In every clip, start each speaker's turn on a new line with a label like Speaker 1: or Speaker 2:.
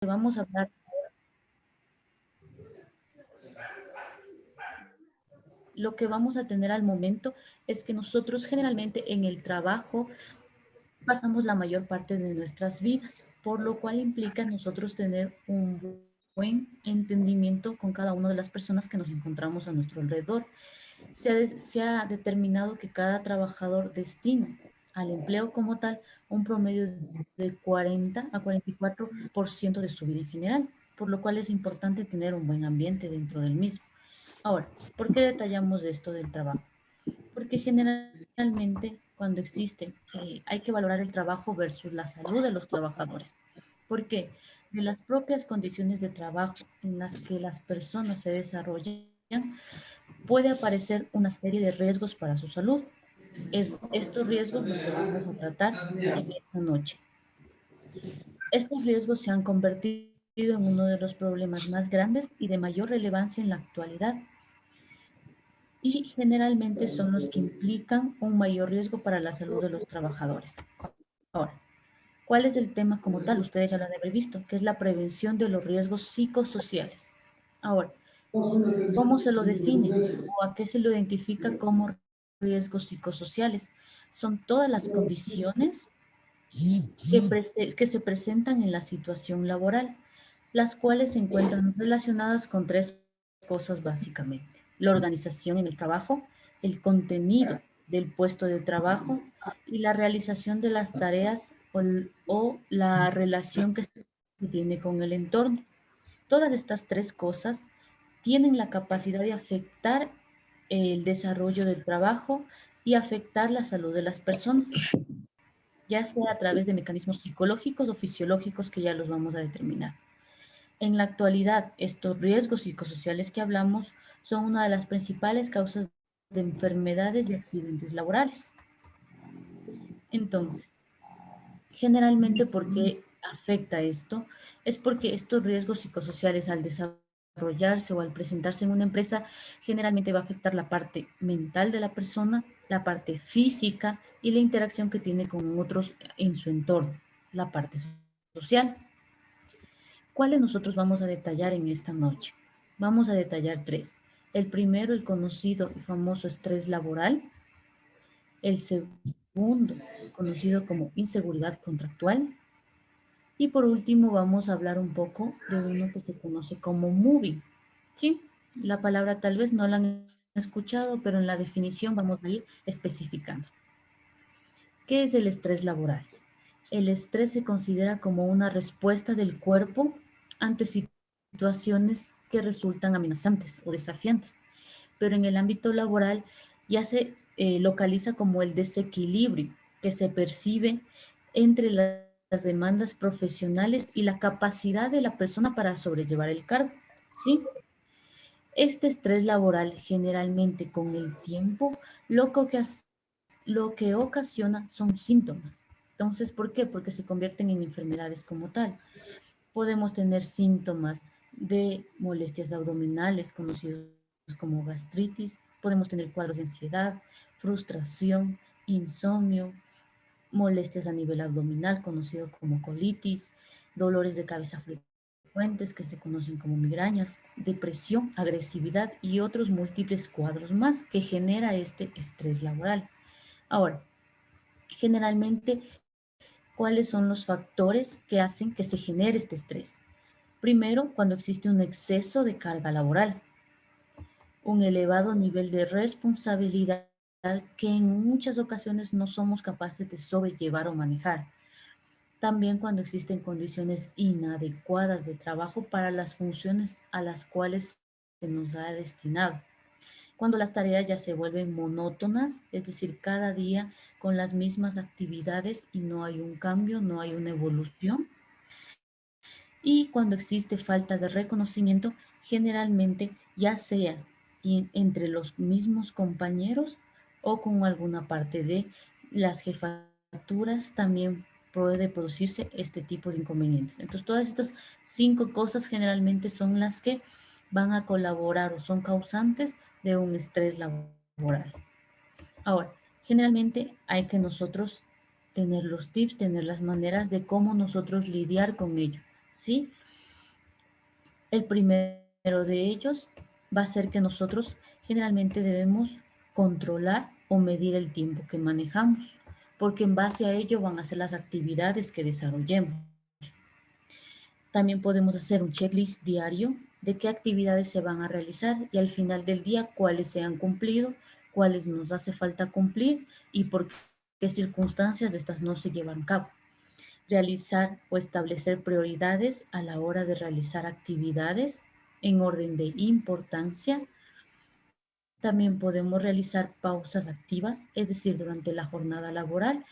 Speaker 1: vamos a hablar, lo que vamos a tener al momento es que nosotros generalmente en el trabajo pasamos la mayor parte de nuestras vidas, por lo cual implica nosotros tener un buen entendimiento con cada una de las personas que nos encontramos a nuestro alrededor. Se ha determinado que cada trabajador destina al empleo como tal un promedio de 40 a 44% de su vida en general, por lo cual es importante tener un buen ambiente dentro del mismo. Ahora, ¿por qué detallamos esto del trabajo? Porque generalmente cuando existe, hay que valorar el trabajo versus la salud de los trabajadores. ¿Por qué? De las propias condiciones de trabajo en las que las personas se desarrollan, puede aparecer una serie de riesgos para su salud. Es estos riesgos los que vamos a tratar en esta noche. Estos riesgos se han convertido en uno de los problemas más grandes y de mayor relevancia en la actualidad, y generalmente son los que implican un mayor riesgo para la salud de los trabajadores. Ahora, ¿cuál es el tema como tal? Ustedes ya lo han de haber visto, que es la prevención de los riesgos psicosociales. Ahora, ¿cómo se lo define o a qué se lo identifica como riesgos psicosociales? Son todas las condiciones que se presentan en la situación laboral, las cuales se encuentran relacionadas con tres cosas básicamente: la organización en el trabajo, el contenido del puesto de trabajo y la realización de las tareas o la relación que se tiene con el entorno. Todas estas tres cosas tienen la capacidad de afectar el desarrollo del trabajo y afectar la salud de las personas, ya sea a través de mecanismos psicológicos o fisiológicos que ya los vamos a determinar. En la actualidad, estos riesgos psicosociales que hablamos son una de las principales causas de enfermedades y accidentes laborales. Entonces, generalmente, ¿por qué afecta esto? Es porque estos riesgos psicosociales, al desarrollarse o al presentarse en una empresa, generalmente va a afectar la parte mental de la persona, la parte física y la interacción que tiene con otros en su entorno, la parte social. ¿Cuáles nosotros vamos a detallar en esta noche? Vamos a detallar tres. El primero, el conocido y famoso estrés laboral. El segundo, conocido como inseguridad contractual. Y por último, vamos a hablar un poco de uno que se conoce como moving. ¿Sí? La palabra tal vez no la han escuchado, pero en la definición vamos a ir especificando. ¿Qué es el estrés laboral? El estrés se considera como una respuesta del cuerpo ante situaciones que resultan amenazantes o desafiantes, pero en el ámbito laboral ya se localiza como el desequilibrio que se percibe entre las demandas profesionales y la capacidad de la persona para sobrellevar el cargo, ¿sí? Este estrés laboral generalmente con el tiempo lo que, lo que ocasiona son síntomas. Entonces, ¿por qué? Porque se convierten en enfermedades como tal. Podemos tener síntomas de molestias abdominales, conocidos como gastritis. Podemos tener cuadros de ansiedad, frustración, insomnio, molestias a nivel abdominal, conocido como colitis, dolores de cabeza frecuentes que se conocen como migrañas, depresión, agresividad y otros múltiples cuadros más que genera este estrés laboral. Ahora, generalmente, ¿cuáles son los factores que hacen que se genere este estrés? Primero, cuando existe un exceso de carga laboral, un elevado nivel de responsabilidad que en muchas ocasiones no somos capaces de sobrellevar o manejar. También cuando existen condiciones inadecuadas de trabajo para las funciones a las cuales se nos ha destinado. Cuando las tareas ya se vuelven monótonas, es decir, cada día con las mismas actividades y no hay un cambio, no hay una evolución. Y cuando existe falta de reconocimiento, generalmente ya sea entre los mismos compañeros o con alguna parte de las jefaturas, también puede producirse este tipo de inconvenientes. Entonces, todas estas cinco cosas generalmente son las que van a colaborar o son causantes de un estrés laboral. Ahora, generalmente hay que tener los tips, tener las maneras de cómo nosotros lidiar con ello, ¿sí? El primero de ellos va a ser que nosotros generalmente debemos controlar o medir el tiempo que manejamos, porque en base a ello van a ser las actividades que desarrollemos. También podemos hacer un checklist diario de qué actividades se van a realizar y al final del día cuáles se han cumplido, cuáles nos hace falta cumplir y por qué circunstancias estas no se llevan a cabo. Realizar o establecer prioridades a la hora de realizar actividades en orden de importancia. También podemos realizar pausas activas, es decir, durante la jornada laboral,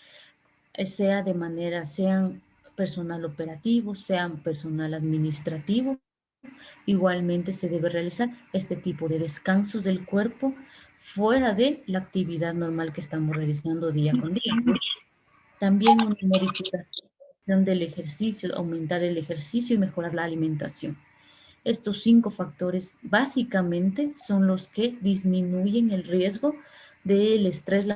Speaker 1: sea de manera, sean personal operativo, sean personal administrativo. Igualmente se debe realizar este tipo de descansos del cuerpo fuera de la actividad normal que estamos realizando día con día. También una modificación del ejercicio, aumentar el ejercicio y mejorar la alimentación. Estos 5 factores básicamente son los que disminuyen el riesgo del estrés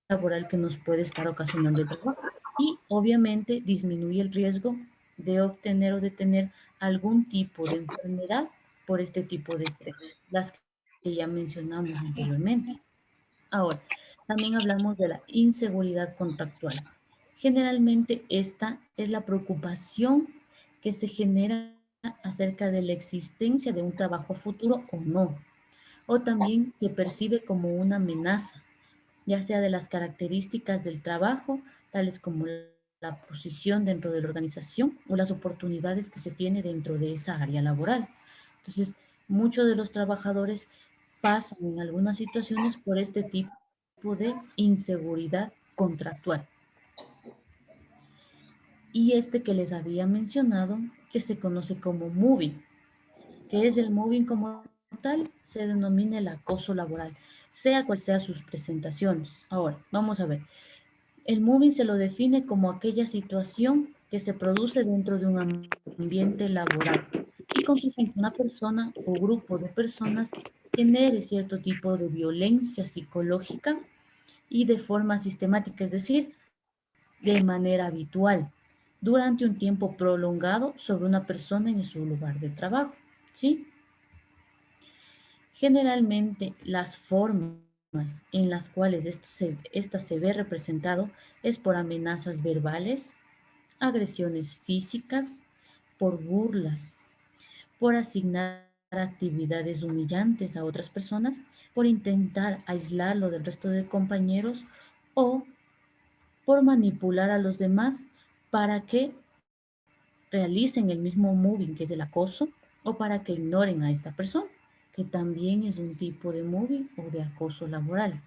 Speaker 1: laboral que nos puede estar ocasionando el trabajo. Y obviamente disminuye el riesgo de obtener o de tener algún tipo de enfermedad por este tipo de estrés, las que ya mencionamos anteriormente. Ahora, también hablamos de la inseguridad contractual. Generalmente esta es la preocupación que se genera acerca de la existencia de un trabajo futuro o no, o también se percibe como una amenaza, ya sea de las características del trabajo, tales como la posición dentro de la organización o las oportunidades que se tiene dentro de esa área laboral. Entonces, muchos de los trabajadores pasan en algunas situaciones por este tipo de inseguridad contractual. Y este que les había mencionado, que se conoce como moving, que es el moving como tal, se denomina el acoso laboral, sea cual sea sus presentaciones. Ahora, vamos a ver. El moving se lo define como aquella situación que se produce dentro de un ambiente laboral y consiste en que una persona o grupo de personas genere cierto tipo de violencia psicológica y de forma sistemática, es decir, de manera habitual, durante un tiempo prolongado sobre una persona en su lugar de trabajo, ¿sí? Generalmente las formas en las cuales esta se ve representado es por amenazas verbales, agresiones físicas, por burlas, por asignar actividades humillantes a otras personas, por intentar aislarlo del resto de compañeros o por manipular a los demás para que realicen el mismo moving que es el acoso o para que ignoren a esta persona, que también es un tipo de moving o de acoso laboral.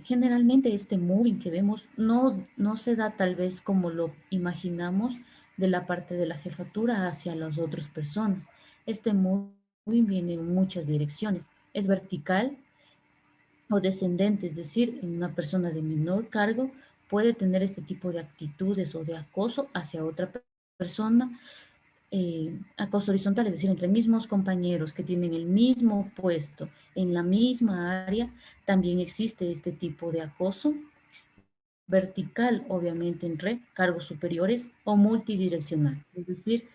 Speaker 1: Generalmente este moving que vemos no se da tal vez como lo imaginamos de la parte de la jefatura hacia las otras personas. Este moving viene en muchas direcciones. Es vertical o descendente, es decir, en una persona de menor cargo puede tener este tipo de actitudes o de acoso hacia otra persona, acoso horizontal, es decir, entre mismos compañeros que tienen el mismo puesto en la misma área, también existe este tipo de acoso vertical, obviamente, entre cargos superiores o multidireccional, es decir,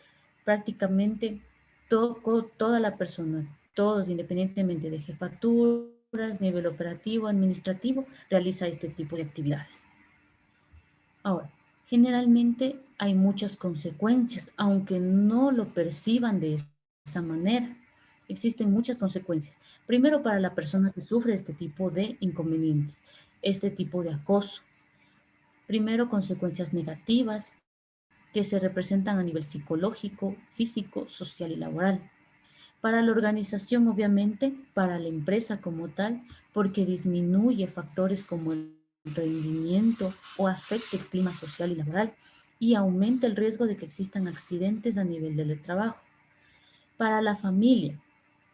Speaker 1: prácticamente toda la persona, todos independientemente de jefaturas, nivel operativo, administrativo, realiza este tipo de actividades. Ahora, generalmente hay muchas consecuencias, aunque no lo perciban de esa manera. Existen muchas consecuencias. Primero, para la persona que sufre este tipo de inconvenientes, este tipo de acoso. Primero, consecuencias negativas que se representan a nivel psicológico, físico, social y laboral. Para la organización, obviamente, para la empresa como tal, porque disminuye factores como el rendimiento o afecta el clima social y laboral y aumenta el riesgo de que existan accidentes a nivel del trabajo. Para la familia,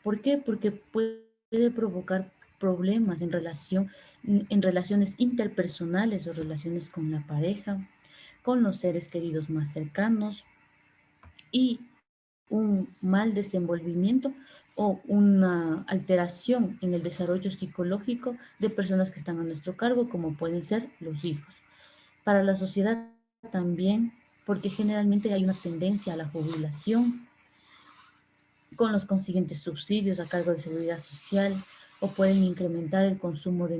Speaker 1: ¿por qué? Porque puede provocar problemas en relaciones interpersonales o relaciones con la pareja, con los seres queridos más cercanos y un mal desenvolvimiento o una alteración en el desarrollo psicológico de personas que están a nuestro cargo, como pueden ser los hijos. Para la sociedad también porque generalmente hay una tendencia a la jubilación con los consiguientes subsidios a cargo de seguridad social, o pueden incrementar el consumo de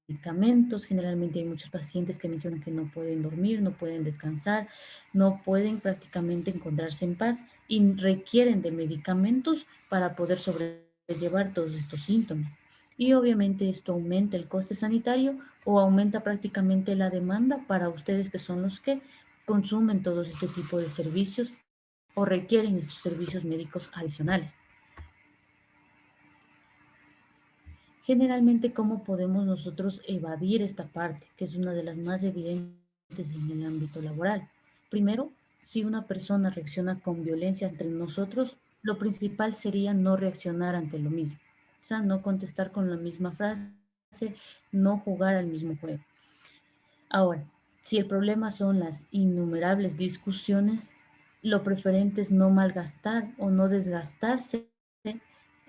Speaker 1: medicamentos. Generalmente hay muchos pacientes que mencionan que no pueden dormir, no pueden descansar, no pueden prácticamente encontrarse en paz y requieren de medicamentos para poder sobrellevar todos estos síntomas. Y obviamente esto aumenta el coste sanitario o aumenta prácticamente la demanda para ustedes, que son los que consumen todo este tipo de servicios o requieren estos servicios médicos adicionales. Generalmente, ¿cómo podemos nosotros evadir esta parte, que es una de las más evidentes en el ámbito laboral? Primero, si una persona reacciona con violencia entre nosotros, lo principal sería no reaccionar ante lo mismo. O sea, no contestar con la misma frase, no jugar al mismo juego. Ahora, si el problema son las innumerables discusiones, lo preferente es no malgastar o no desgastarse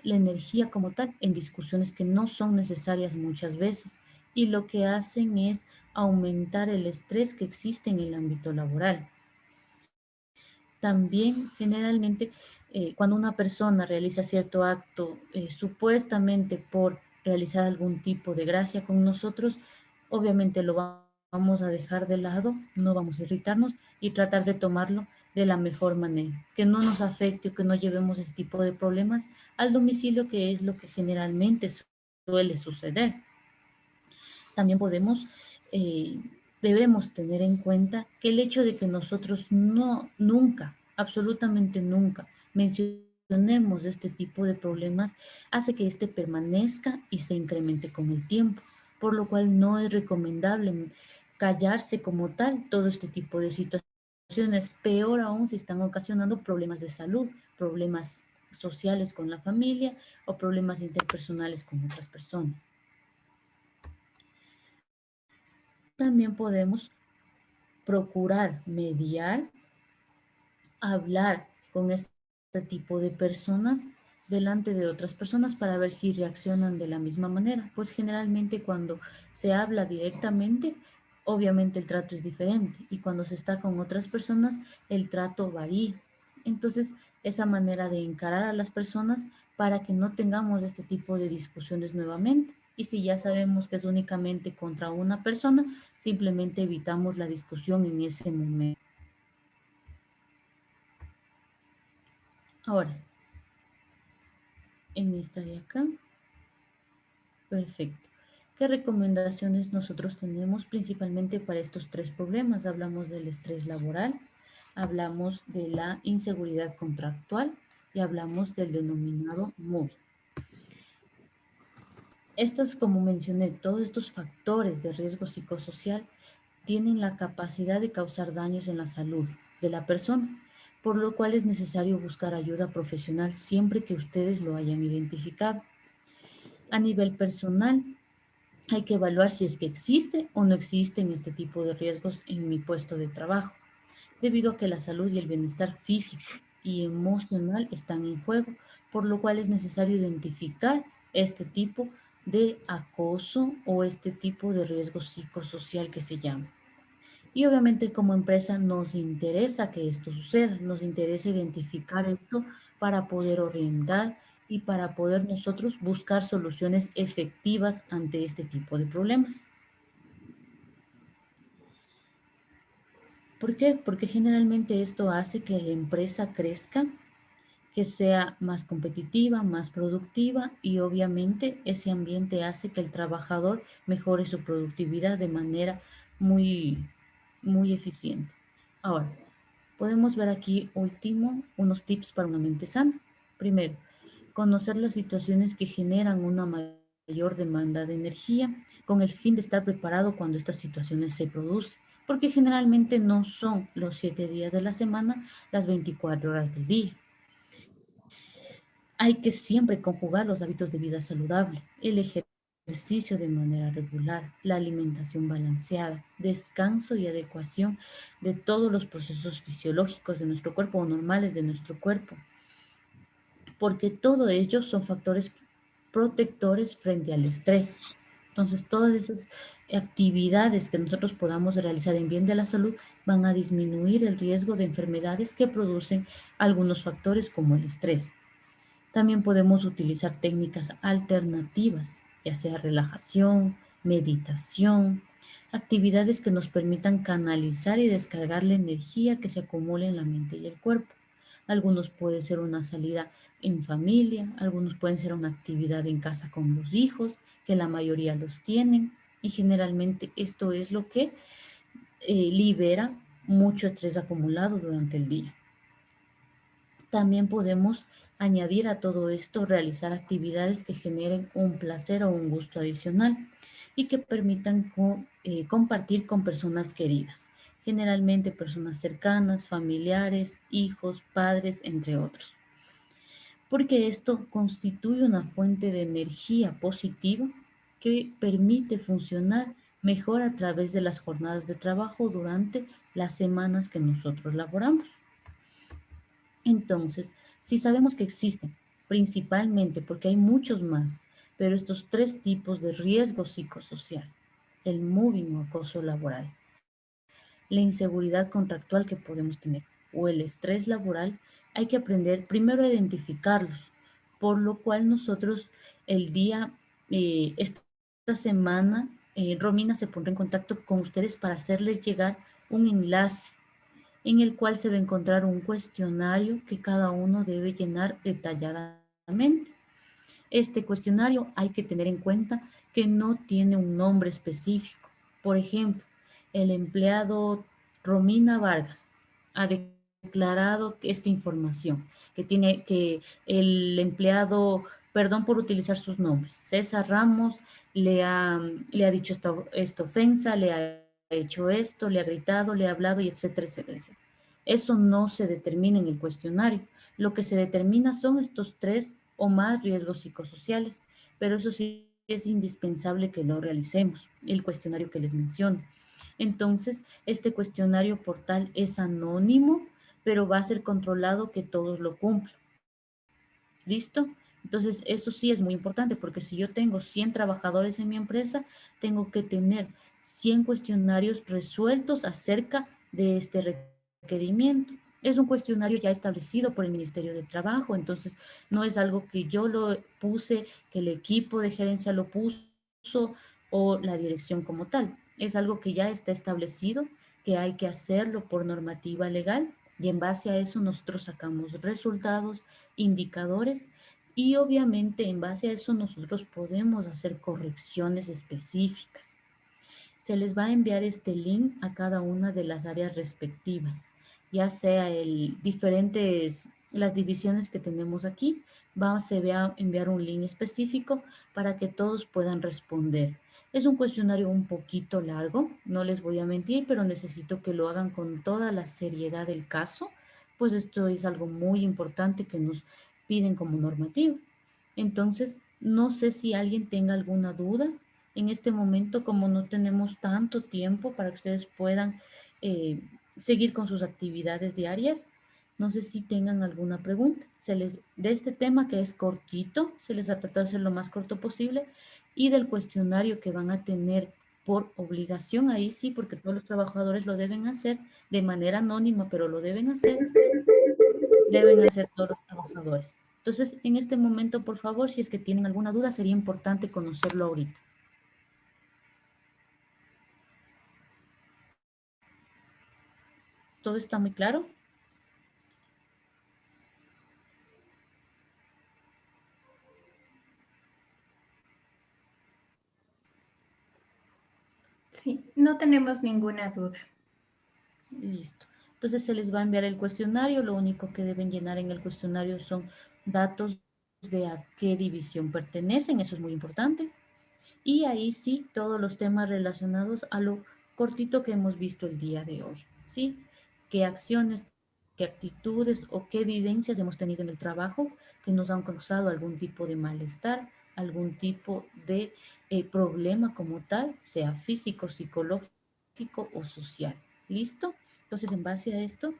Speaker 1: la energía como tal en discusiones que no son necesarias muchas veces y lo que hacen es aumentar el estrés que existe en el ámbito laboral. También generalmente cuando una persona realiza cierto acto supuestamente por realizar algún tipo de gracia con nosotros, obviamente vamos a dejar de lado, no vamos a irritarnos y tratar de tomarlo de la mejor manera, que no nos afecte o que no llevemos ese tipo de problemas al domicilio, que es lo que generalmente suele suceder. También eh, debemos tener en cuenta que el hecho de que nosotros nunca, absolutamente nunca, mencionemos este tipo de problemas hace que este permanezca y se incremente con el tiempo, por lo cual no es recomendable callarse como tal todo este tipo de situaciones, peor aún si están ocasionando problemas de salud, problemas sociales con la familia o problemas interpersonales con otras personas. También podemos procurar mediar, hablar con este tipo de personas delante de otras personas para ver si reaccionan de la misma manera. Pues generalmente cuando se habla directamente, obviamente el trato es diferente y cuando se está con otras personas, el trato varía. Entonces, esa manera de encarar a las personas para que no tengamos este tipo de discusiones nuevamente. Y si ya sabemos que es únicamente contra una persona, simplemente evitamos la discusión en ese momento. Ahora, en esta de acá, perfecto. ¿Qué recomendaciones nosotros tenemos principalmente para estos tres problemas? Hablamos del estrés laboral, hablamos de la inseguridad contractual y hablamos del denominado MOVI. Estas, como mencioné, todos estos factores de riesgo psicosocial tienen la capacidad de causar daños en la salud de la persona, por lo cual es necesario buscar ayuda profesional siempre que ustedes lo hayan identificado. A nivel personal, hay que evaluar si es que existe o no existen este tipo de riesgos en mi puesto de trabajo, debido a que la salud y el bienestar físico y emocional están en juego, por lo cual es necesario identificar este tipo de acoso o este tipo de riesgo psicosocial que se llama. Y obviamente como empresa nos interesa que esto suceda, nos interesa identificar esto para poder orientar y para poder nosotros buscar soluciones efectivas ante este tipo de problemas. ¿Por qué? Porque generalmente esto hace que la empresa crezca, que sea más competitiva, más productiva y obviamente ese ambiente hace que el trabajador mejore su productividad de manera muy, muy eficiente. Ahora, podemos ver aquí último unos tips para una mente sana. Primero, conocer las situaciones que generan una mayor demanda de energía con el fin de estar preparado cuando estas situaciones se producen, porque generalmente no son los 7 días de la semana, las 24 horas del día. Hay que siempre conjugar los hábitos de vida saludable, el ejercicio de manera regular, la alimentación balanceada, descanso y adecuación de todos los procesos fisiológicos de nuestro cuerpo o normales de nuestro cuerpo, porque todo ello son factores protectores frente al estrés. Entonces, todas estas actividades que nosotros podamos realizar en bien de la salud van a disminuir el riesgo de enfermedades que producen algunos factores como el estrés. También podemos utilizar técnicas alternativas, ya sea relajación, meditación, actividades que nos permitan canalizar y descargar la energía que se acumula en la mente y el cuerpo. Algunos puede ser una salida en familia, algunos pueden ser una actividad en casa con los hijos, que la mayoría los tienen, y generalmente esto es lo que libera mucho estrés acumulado durante el día. También podemos añadir a todo esto realizar actividades que generen un placer o un gusto adicional y que permitan compartir con personas queridas, generalmente personas cercanas, familiares, hijos, padres, entre otros, porque esto constituye una fuente de energía positiva que permite funcionar mejor a través de las jornadas de trabajo durante las semanas que nosotros laboramos. Entonces, si sabemos que existen, principalmente porque hay muchos más, pero estos tres tipos de riesgo psicosocial, el moving o acoso laboral, la inseguridad contractual que podemos tener o el estrés laboral, hay que aprender primero a identificarlos, por lo cual nosotros el día, esta semana, Romina se pondrá en contacto con ustedes para hacerles llegar un enlace en el cual se va a encontrar un cuestionario que cada uno debe llenar detalladamente. Este cuestionario hay que tener en cuenta que no tiene un nombre específico. Por ejemplo, el empleado Romina Vargas ha declarado esta información, que tiene que el empleado, perdón por utilizar sus nombres, César Ramos le ha dicho esta ofensa, le ha hecho esto, le ha gritado, le ha hablado y etcétera, etcétera, etcétera. Eso no se determina en el cuestionario. Lo que se determina son estos tres o más riesgos psicosociales, pero eso sí es indispensable que lo realicemos, el cuestionario que les menciono. Entonces, este cuestionario portal es anónimo, pero va a ser controlado que todos lo cumplan. ¿Listo? Entonces, eso sí es muy importante porque si yo tengo 100 trabajadores en mi empresa, tengo que tener 100 cuestionarios resueltos acerca de este requerimiento. Es un cuestionario ya establecido por el Ministerio de Trabajo, entonces no es algo que yo lo puse, que el equipo de gerencia lo puso o la dirección como tal. Es algo que ya está establecido, que hay que hacerlo por normativa legal y en base a eso nosotros sacamos resultados, indicadores y obviamente en base a eso nosotros podemos hacer correcciones específicas. Se les va a enviar este link a cada una de las áreas respectivas, ya sea las divisiones que tenemos aquí, se va a enviar un link específico para que todos puedan responder. Es un cuestionario un poquito largo, no les voy a mentir, pero necesito que lo hagan con toda la seriedad del caso, pues esto es algo muy importante que nos piden como normativa. Entonces, no sé si alguien tenga alguna duda en este momento, como no tenemos tanto tiempo para que ustedes puedan eh, seguir con sus actividades diarias. No sé si tengan alguna pregunta. De este tema que es cortito, se les ha tratado de hacer lo más corto posible y del cuestionario que van a tener por obligación, ahí sí, porque todos los trabajadores lo deben hacer de manera anónima, pero lo deben hacer todos los trabajadores. Entonces, en este momento, por favor, si es que tienen alguna duda, sería importante conocerlo ahorita. ¿Todo está muy claro?
Speaker 2: Sí, no tenemos ninguna duda.
Speaker 1: Listo. Entonces se les va a enviar el cuestionario. Lo único que deben llenar en el cuestionario son datos de a qué división pertenecen. Eso es muy importante. Y ahí sí, todos los temas relacionados a lo cortito que hemos visto el día de hoy. ¿Sí? ¿Qué acciones, qué actitudes o qué vivencias hemos tenido en el trabajo que nos han causado algún tipo de malestar, algún tipo de problema como tal, sea físico, psicológico o social? ¿Listo? Entonces, en base a esto,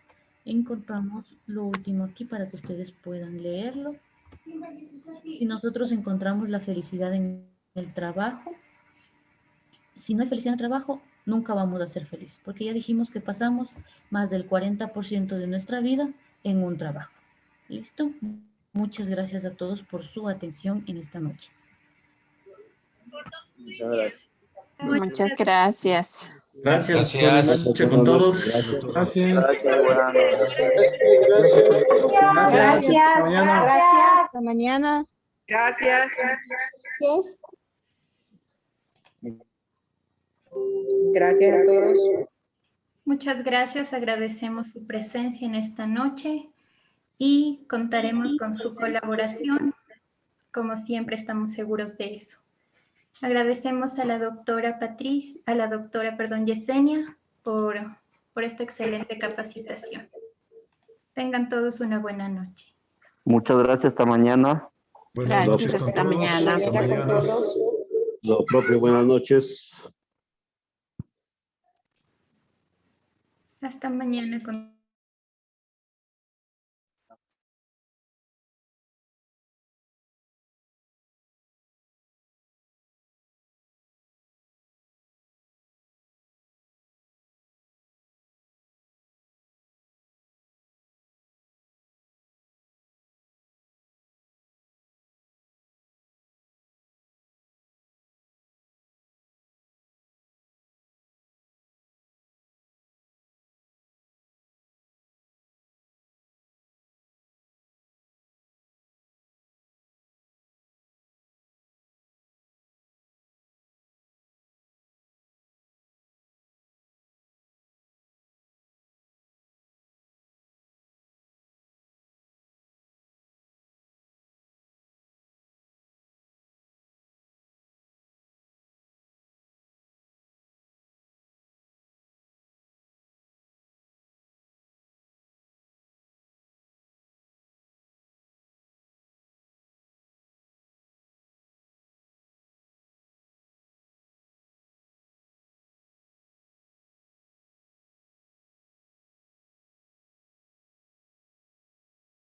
Speaker 1: encontramos lo último aquí para que ustedes puedan leerlo. Y nosotros encontramos la felicidad en el trabajo, si no hay felicidad en el trabajo, nunca vamos a ser felices, porque ya dijimos que pasamos más del 40% de nuestra vida en un trabajo. ¿Listo? Muchas gracias a todos por su atención en esta noche.
Speaker 3: Muchas gracias.
Speaker 4: Muchas gracias.
Speaker 5: Gracias, buenas
Speaker 6: Gracias.
Speaker 5: noches con todos.
Speaker 6: Gracias.
Speaker 3: Gracias, buenas noches.
Speaker 6: Gracias por su felicidad.
Speaker 4: Gracias.
Speaker 6: Hasta mañana.
Speaker 4: Hasta mañana.
Speaker 7: Gracias. Gracias a todos.
Speaker 2: Muchas gracias, agradecemos su presencia en esta noche y contaremos con su colaboración. Como siempre, estamos seguros de eso. Agradecemos a la doctora Yesenia por esta excelente capacitación. Tengan todos una buena noche.
Speaker 8: Muchas gracias, hasta mañana.
Speaker 6: Buenas
Speaker 4: Gracias,
Speaker 6: noches con
Speaker 4: hasta
Speaker 6: todos.
Speaker 4: mañana.
Speaker 6: Hasta mañana.
Speaker 9: Lo propio, buenas noches.
Speaker 2: Hasta mañana con